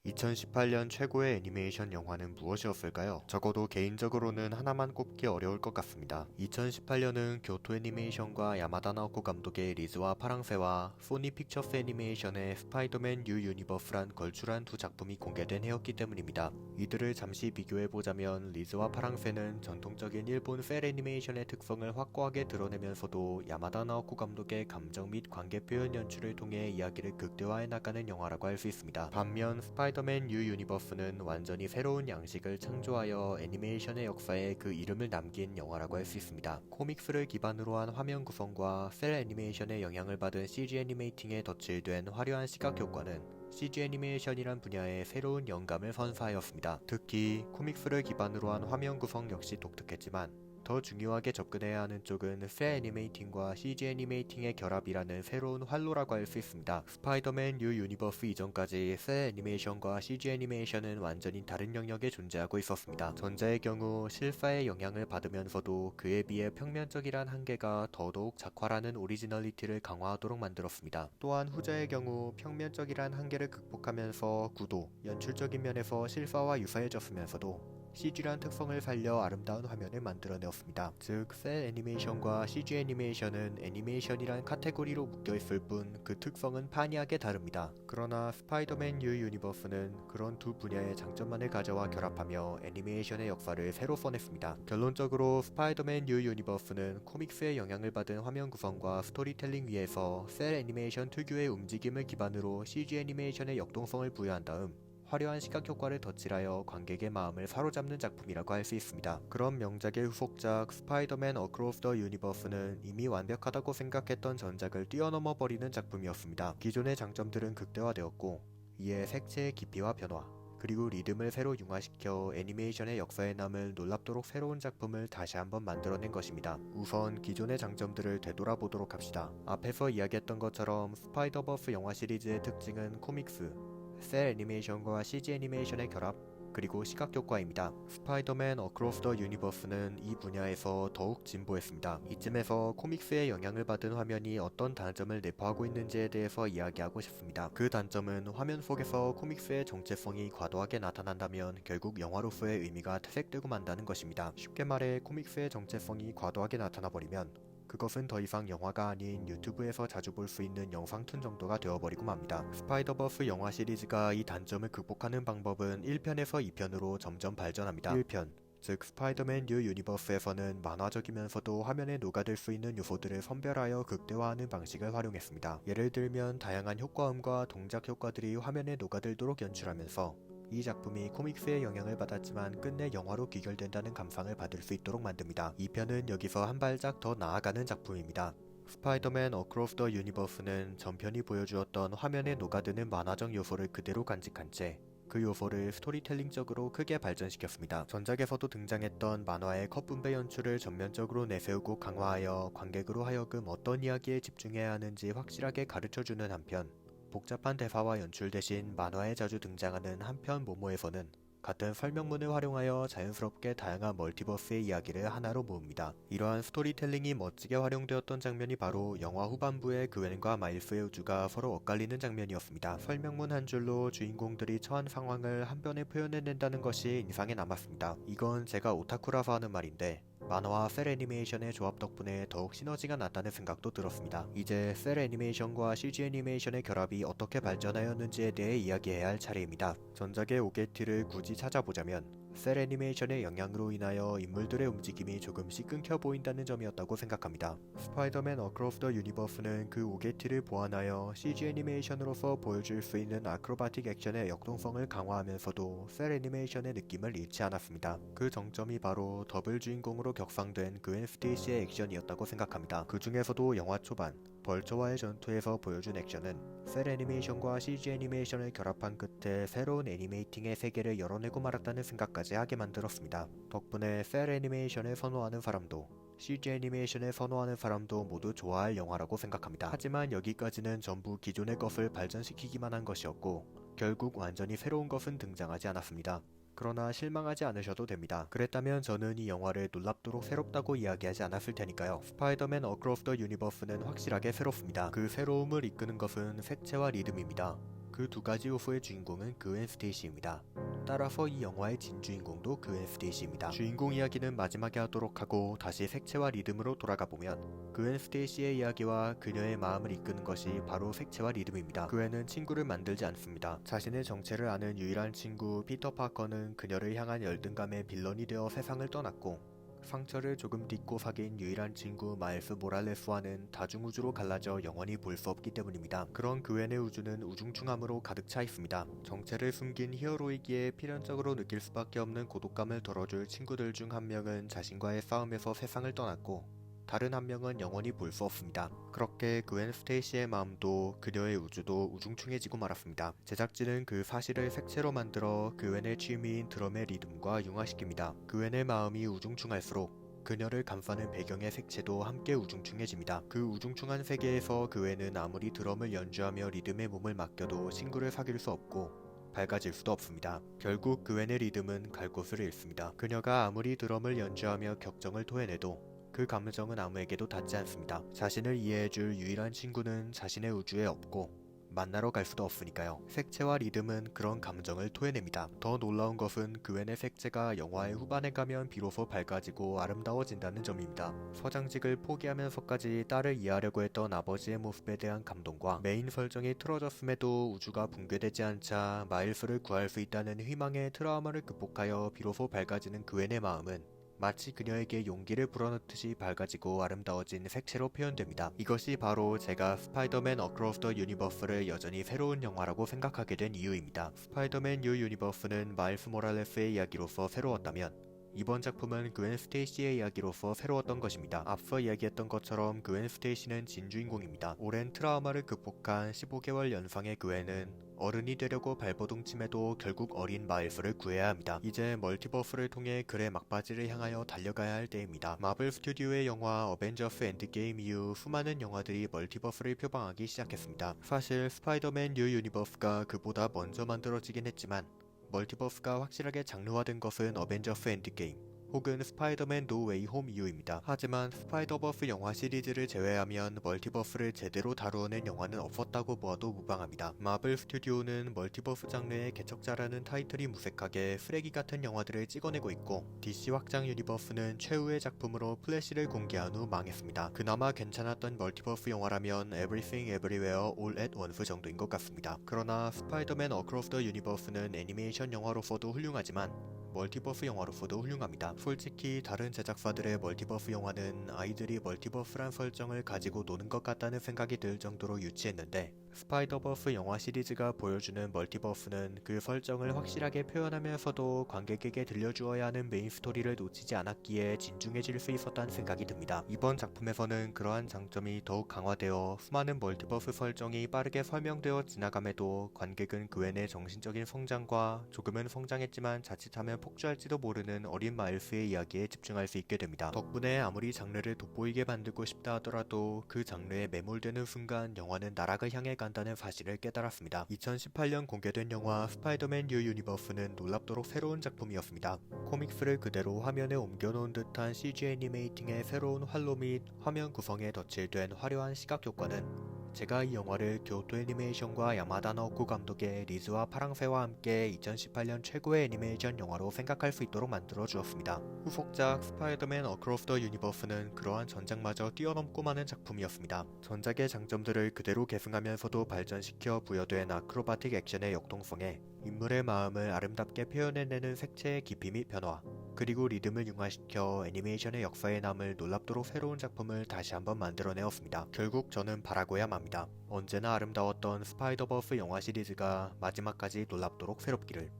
2018년 최고의 애니메이션 영화는 무엇이었을까요? 적어도 개인적으로는 하나만 꼽기 어려울 것 같습니다. 2018년은 교토 애니메이션과 야마다 나오코 감독의 리즈와 파랑새와 소니 픽처스 애니메이션의 스파이더맨 뉴 유니버스란 걸출한 두 작품이 공개된 해였기 때문입니다. 이들을 잠시 비교해보자면 리즈와 파랑새는 전통적인 일본 셀 애니메이션의 특성을 확고하게 드러내면서도 야마다 나오코 감독의 감정 및 관계 표현 연출을 통해 이야기를 극대화해 나가는 영화라고 할 수 있습니다. 반면 스파이더맨 뉴 유니버스는 완전히 새로운 양식을 창조하여 애니메이션의 역사에 그 이름을 남긴 영화라고 할 수 있습니다. 코믹스를 기반으로 한 화면 구성과 셀 애니메이션의 영향을 받은 CG 애니메이팅에 덧칠된 화려한 시각 효과는 CG 애니메이션이란 분야에 새로운 영감을 선사하였습니다. 특히 코믹스를 기반으로 한 화면 구성 역시 독특했지만 더 중요하게 접근해야 하는 쪽은 셀 애니메이팅과 CG 애니메이팅의 결합이라는 새로운 활로라고 할 수 있습니다. 스파이더맨 뉴 유니버스 이전까지 셀 애니메이션과 CG 애니메이션은 완전히 다른 영역에 존재하고 있었습니다. 전자의 경우 실사의 영향을 받으면서도 그에 비해 평면적이란 한계가 더더욱 작화라는 오리지널리티를 강화하도록 만들었습니다. 또한 후자의 경우 평면적이란 한계를 극복하면서 구도, 연출적인 면에서 실사와 유사해졌으면서도 CG란 특성을 살려 아름다운 화면을 만들어내었습니다. 즉, 셀 애니메이션과 CG 애니메이션은 애니메이션이란 카테고리로 묶여있을 뿐 그 특성은 판이하게 다릅니다. 그러나 스파이더맨 뉴 유니버스는 그런 두 분야의 장점만을 가져와 결합하며 애니메이션의 역사를 새로 써냈습니다. 결론적으로 스파이더맨 뉴 유니버스는 코믹스의 영향을 받은 화면 구성과 스토리텔링 위에서 셀 애니메이션 특유의 움직임을 기반으로 CG 애니메이션의 역동성을 부여한 다음 화려한 시각 효과를 덧칠하여 관객의 마음을 사로잡는 작품이라고 할 수 있습니다. 그런 명작의 후속작 스파이더맨 어크로스 더 유니버스는 이미 완벽하다고 생각했던 전작을 뛰어넘어 버리는 작품이었습니다. 기존의 장점들은 극대화되었고 이에 색채의 깊이와 변화, 그리고 리듬을 새로 융화시켜 애니메이션의 역사에 남을 놀랍도록 새로운 작품을 다시 한번 만들어낸 것입니다. 우선 기존의 장점들을 되돌아보도록 합시다. 앞에서 이야기했던 것처럼 스파이더버스 영화 시리즈의 특징은 코믹스, 셀 애니메이션과 CG 애니메이션의 결합, 그리고 시각 효과입니다. 스파이더맨 어크로스 더 유니버스는 이 분야에서 더욱 진보했습니다. 이쯤에서 코믹스의 영향을 받은 화면이 어떤 단점을 내포하고 있는지에 대해서 이야기하고 싶습니다. 그 단점은 화면 속에서 코믹스의 정체성이 과도하게 나타난다면 결국 영화로서의 의미가 퇴색되고 만다는 것입니다. 쉽게 말해 코믹스의 정체성이 과도하게 나타나버리면 그것은 더 이상 영화가 아닌 유튜브에서 자주 볼 수 있는 영상툰 정도가 되어버리고 맙니다. 스파이더버스 영화 시리즈가 이 단점을 극복하는 방법은 1편에서 2편으로 점점 발전합니다. 1편, 즉 스파이더맨 뉴 유니버스에서는 만화적이면서도 화면에 녹아들 수 있는 요소들을 선별하여 극대화하는 방식을 활용했습니다. 예를 들면 다양한 효과음과 동작 효과들이 화면에 녹아들도록 연출하면서 이 작품이 코믹스의 영향을 받았지만 끝내 영화로 귀결된다는 감상을 받을 수 있도록 만듭니다. 2편은 여기서 한 발짝 더 나아가는 작품입니다. 스파이더맨 어크로스 더 유니버스는 전편이 보여주었던 화면에 녹아드는 만화적 요소를 그대로 간직한 채 그 요소를 스토리텔링적으로 크게 발전시켰습니다. 전작에서도 등장했던 만화의 컷 분배 연출을 전면적으로 내세우고 강화하여 관객으로 하여금 어떤 이야기에 집중해야 하는지 확실하게 가르쳐주는 한편 복잡한 대사와 연출 대신 만화에 자주 등장하는 한편 모모에서는 같은 설명문을 활용하여 자연스럽게 다양한 멀티버스의 이야기를 하나로 모읍니다. 이러한 스토리텔링이 멋지게 활용되었던 장면이 바로 영화 후반부의 그웬과 마일스의 우주가 서로 엇갈리는 장면이었습니다. 설명문 한 줄로 주인공들이 처한 상황을 한 편에 표현해낸다는 것이 인상에 남았습니다. 이건 제가 오타쿠라서 하는 말인데 만화와 셀 애니메이션의 조합 덕분에 더욱 시너지가 났다는 생각도 들었습니다. 이제 셀 애니메이션과 CG 애니메이션의 결합이 어떻게 발전하였는지에 대해 이야기해야 할 차례입니다. 전작의 오게티를 굳이 찾아보자면 셀 애니메이션의 영향으로 인하여 인물들의 움직임이 조금씩 끊겨 보인다는 점이었다고 생각합니다. 스파이더맨 어크로스 더 유니버스는 그 오게티를 보완하여 CG 애니메이션으로서 보여줄 수 있는 아크로바틱 액션의 역동성을 강화하면서도 셀 애니메이션의 느낌을 잃지 않았습니다. 그 정점이 바로 더블 주인공으로 격상된 그웬 스테이시의 액션이었다고 생각합니다. 그 중에서도 영화 초반 벌처와의 전투에서 보여준 액션은 셀 애니메이션과 CG 애니메이션을 결합한 끝에 새로운 애니메이팅의 세계를 열어내고 말았다는 생각까지 하게 만들었습니다. 덕분에 셀 애니메이션을 선호하는 사람도 CG 애니메이션을 선호하는 사람도 모두 좋아할 영화라고 생각합니다. 하지만 여기까지는 전부 기존의 것을 발전시키기만 한 것이었고 결국 완전히 새로운 것은 등장하지 않았습니다. 그러나 실망하지 않으셔도 됩니다. 그랬다면 저는 이 영화를 놀랍도록 새롭다고 이야기하지 않았을 테니까요. 스파이더맨 어크로스 더 유니버스는 확실하게 새롭습니다. 그 새로움을 이끄는 것은 색채와 리듬입니다. 그 두 가지 요소의 주인공은 그웬 스테이시입니다. 따라서 이 영화의 진주인공도 그웬 스테이시입니다. 주인공 이야기는 마지막에 하도록 하고 다시 색채와 리듬으로 돌아가 보면 그웬 스테이시의 이야기와 그녀의 마음을 이끄는 것이 바로 색채와 리듬입니다. 그웬은 친구를 만들지 않습니다. 자신의 정체를 아는 유일한 친구 피터 파커는 그녀를 향한 열등감의 빌런이 되어 세상을 떠났고, 상처를 조금 딛고 사귄 유일한 친구 마일스 모랄레스와는 다중우주로 갈라져 영원히 볼 수 없기 때문입니다. 그런 그웬의 우주는 우중충함으로 가득 차 있습니다. 정체를 숨긴 히어로이기에 필연적으로 느낄 수밖에 없는 고독감을 덜어줄 친구들 중 한 명은 자신과의 싸움에서 세상을 떠났고, 다른 한 명은 영원히 볼 수 없습니다. 그렇게 그웬 스테이시의 마음도 그녀의 우주도 우중충해지고 말았습니다. 제작진은 그 사실을 색채로 만들어 그웬의 취미인 드럼의 리듬과 융화시킵니다. 그웬의 마음이 우중충할수록 그녀를 감싸는 배경의 색채도 함께 우중충해집니다. 그 우중충한 세계에서 그웬은 아무리 드럼을 연주하며 리듬에 몸을 맡겨도 친구를 사귈 수 없고 밝아질 수도 없습니다. 결국 그웬의 리듬은 갈 곳을 잃습니다. 그녀가 아무리 드럼을 연주하며 격정을 토해내도 그 감정은 아무에게도 닿지 않습니다. 자신을 이해해줄 유일한 친구는 자신의 우주에 없고 만나러 갈 수도 없으니까요. 색채와 리듬은 그런 감정을 토해냅니다. 더 놀라운 것은 그웬의 색채가 영화의 후반에 가면 비로소 밝아지고 아름다워진다는 점입니다. 서장직을 포기하면서까지 딸을 이해하려고 했던 아버지의 모습에 대한 감동과 메인 설정이 틀어졌음에도 우주가 붕괴되지 않자 마일스를 구할 수 있다는 희망의 트라우마를 극복하여 비로소 밝아지는 그웬의 마음은 마치 그녀에게 용기를 불어넣듯이 밝아지고 아름다워진 색채로 표현됩니다. 이것이 바로 제가 스파이더맨 어크로스 더 유니버스를 여전히 새로운 영화라고 생각하게 된 이유입니다. 스파이더맨 뉴 유니버스는 마일스 모랄레스의 이야기로서 새로웠다면 이번 작품은 그웬 스테이시의 이야기로서 새로웠던 것입니다. 앞서 이야기했던 것처럼 그웬 스테이시는 진주인공입니다. 오랜 트라우마를 극복한 15개월 연상의 그웬은 어른이 되려고 발버둥침에도 결국 어린 마일스를 구해야 합니다. 이제 멀티버스를 통해 그의 막바지를 향하여 달려가야 할 때입니다. 마블 스튜디오의 영화 어벤져스 엔드게임 이후 수많은 영화들이 멀티버스를 표방하기 시작했습니다. 사실 스파이더맨 뉴 유니버스가 그보다 먼저 만들어지긴 했지만 멀티버스가 확실하게 장르화된 것은 어벤져스 엔드게임 혹은 스파이더맨 노 웨이 홈 이후입니다. 하지만 스파이더버스 영화 시리즈를 제외하면 멀티버스를 제대로 다루어낸 영화는 없었다고 보아도 무방합니다. 마블 스튜디오는 멀티버스 장르의 개척자라는 타이틀이 무색하게 쓰레기 같은 영화들을 찍어내고 있고, DC 확장 유니버스는 최후의 작품으로 플래시를 공개한 후 망했습니다. 그나마 괜찮았던 멀티버스 영화라면 Everything Everywhere All at Once 정도인 것 같습니다. 그러나 스파이더맨 어크로스 더 유니버스는 애니메이션 영화로서도 훌륭하지만 멀티버스 영화로서도 훌륭합니다. 솔직히 다른 제작사들의 멀티버스 영화는 아이들이 멀티버스란 설정을 가지고 노는 것 같다는 생각이 들 정도로 유치했는데, 스파이더버스 영화 시리즈가 보여주는 멀티버스는 그 설정을 확실하게 표현하면서도 관객에게 들려주어야 하는 메인 스토리를 놓치지 않았기에 진중해질 수 있었다는 생각이 듭니다. 이번 작품에서는 그러한 장점이 더욱 강화되어 수많은 멀티버스 설정이 빠르게 설명되어 지나감에도 관객은 그웬의 정신적인 성장과 조금은 성장했지만 자칫하면 폭주할지도 모르는 어린 마일스의 이야기에 집중할 수 있게 됩니다. 덕분에 아무리 장르를 돋보이게 만들고 싶다 하더라도 그 장르에 매몰되는 순간 영화는 나락을 향해 간다는 사실을 깨달았습니다. 2018년 공개된 영화 스파이더맨 뉴 유니버스는 놀랍도록 새로운 작품이었습니다. 코믹스를 그대로 화면에 옮겨놓은 듯한 CG 애니메이팅의 새로운 활로 및 화면 구성에 덧칠된 화려한 시각 효과는 제가 이 영화를 교토 애니메이션과 야마다 나오코 감독의 리즈와 파랑새와 함께 2018년 최고의 애니메이션 영화로 생각할 수 있도록 만들어 주었습니다. 후속작 스파이더맨 어크로스 더 유니버스는 그러한 전작마저 뛰어넘고 마는 작품이었습니다. 전작의 장점들을 그대로 계승하면서도 발전시켜 부여된 아크로바틱 액션의 역동성에 인물의 마음을 아름답게 표현해내는 색채의 깊이 및 변화, 그리고 리듬을 융화시켜 애니메이션의 역사에 남을 놀랍도록 새로운 작품을 다시 한번 만들어내었습니다. 결국 저는 바라고야 맙니다. 언제나 아름다웠던 스파이더버스 영화 시리즈가 마지막까지 놀랍도록 새롭기를.